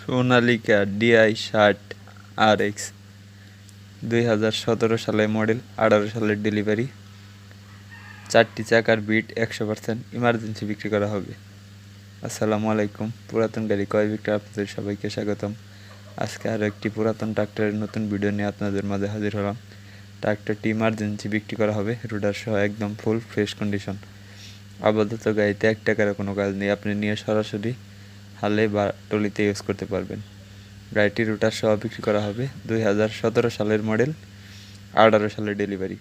Sonalika DI60 RX 2017 সালে model, 18 সালের delivery, 4টি চাকার বিট, 100% ইমার্জেন্সি বিক্রি করা হবে। আসসালামু আলাইকুম, পুরাতন গাড়ি ক্রয় বিক্রয় আপনাদের সবাইকে স্বাগতম। আজকে আরও একটি পুরাতন ট্রাক্টরের নতুন ভিডিও নিয়ে আপনাদের মাঝে হাজির হলাম। ট্রাক্টরটি ইমার্জেন্সি বিক্রি করা হবে, রুটার সহ একদম ফুল ফ্রেশ কন্ডিশন। আপাতত গাড়িতে 1 টাকারও কোনো কাজ নেই, আপনি নিয়ে সরাসরি হালে বা টলিতে ইউজ করতে পারবেন। গাড়িটি রুটার সহ বিক্রি করা হবে। 2017 সালের মডেল, 18 সালের ডেলিভারি।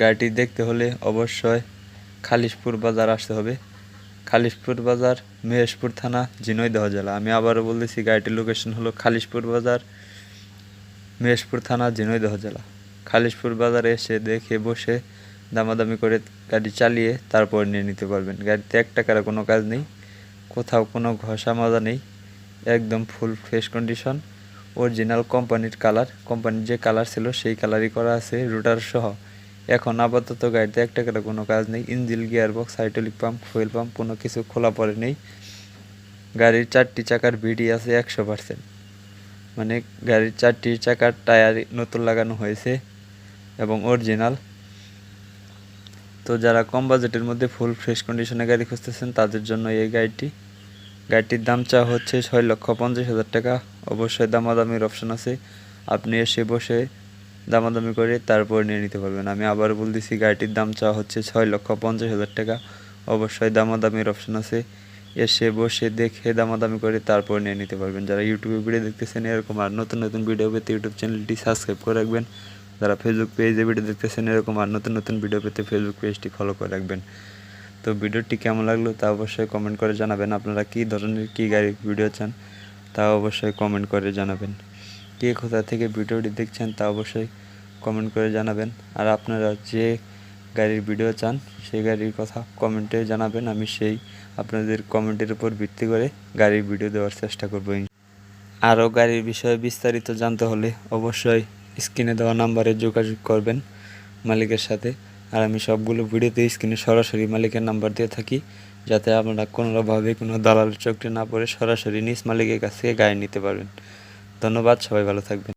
গাড়িটি দেখতে হলে অবশ্যই খালিশপুর বাজার আসতে হবে। খালিশপুর বাজার, মহেশপুর থানা, ঝিনাইদহ জেলা। আমি আবারও বলতেছি, গাড়িটির লোকেশন হলো খালিশপুর বাজার, মহেশপুর থানা, ঝিনাইদহ জেলা। খালিশপুর বাজারে এসে দেখে বসে দামাদামি করে গাড়ি চালিয়ে তারপর নিয়ে নিতে পারবেন। গাড়িতে 1 টাকার কোনো কাজ নেই, কোথাও কোনো ঘষা মাজা নেই, একদম ফুল ফ্রেশ কন্ডিশন। অরিজিনাল কোম্পানির কালার, কোম্পানির যে কালার ছিল সেই কালারই করা আছে রুটার সহ। এখন আপাতত গাড়িতে 1 টাকার কোনো কাজ নেই। Engine, gearbox, hydraulic pump, fuel pump কোনো কিছু খোলা পড়ে নেই। গাড়ির 4টি চাকার ভিডি আছে 100%, মানে গাড়ির 4টি চাকার টায়ার নতুন লাগানো হয়েছে এবং অরিজিনাল। তো যারা কম বাজেটের মধ্যে ফুল ফ্রেশ কন্ডিশনে গাড়ি খুঁজতেছেন তাদের জন্য এই গাড়িটির দাম চাওয়া হচ্ছে 6,50,000 টাকা। অবশ্যই দামাদামির অপশন আছে, আপনি এসে বসে দামাদামি করে তারপর নিয়ে নিতে পারবেন। আমি আবার বলতেছি, গাড়িটির দাম চাওয়া হচ্ছে 6,50,000 টাকা। অবশ্যই দামাদামির অপশন আছে, এসে বসে দেখে দামাদামি করে তারপর নিয়ে নিতে পারবেন। যারা ইউটিউবে ভিডিও দেখতেছেন এরকম আর নতুন নতুন ভিডিও পেতে ইউটিউব চ্যানেলটি সাবস্ক্রাইব করে রাখবেন। যারা ফেসবুক পেজে ভিডিও দেখতেছেন এরকম আর নতুন নতুন ভিডিও পেতে ফেসবুক পেজটি ফলো করে রাখবেন। তো ভিডিওটি কেমন লাগলো তা অবশ্যই কমেন্ট করে জানাবেন। আপনারা কী ধরনের কী গাড়ির ভিডিও চান তা অবশ্যই কমেন্ট করে জানাবেন। কে কোথা থেকে ভিডিওটি দেখছেন তা অবশ্যই কমেন্ট করে জানাবেন। আর আপনারা যে গাড়ির ভিডিও চান সেই গাড়ির কথা কমেন্টে জানাবেন। আমি সেই আপনাদের কমেন্টের উপর ভিত্তি করে গাড়ির ভিডিও দেওয়ার চেষ্টা করব। আরও গাড়ির বিষয়ে বিস্তারিত জানতে হলে অবশ্যই স্ক্রিনে দেওয়া নাম্বারে যোগাযোগ করবেন মালিকের সাথে। আর আমি সবগুলো ভিডিওতে স্ক্রিনে সরাসরি মালিকের নাম্বার দিয়ে থাকি, যাতে আপনারা কোনোভাবে কোনো দালাল চক্রে না পড়ে সরাসরি নিজ মালিকের কাছ থেকে গাড়ি নিতে পারবেন। ধন্যবাদ, সবাই ভালো থাকবেন।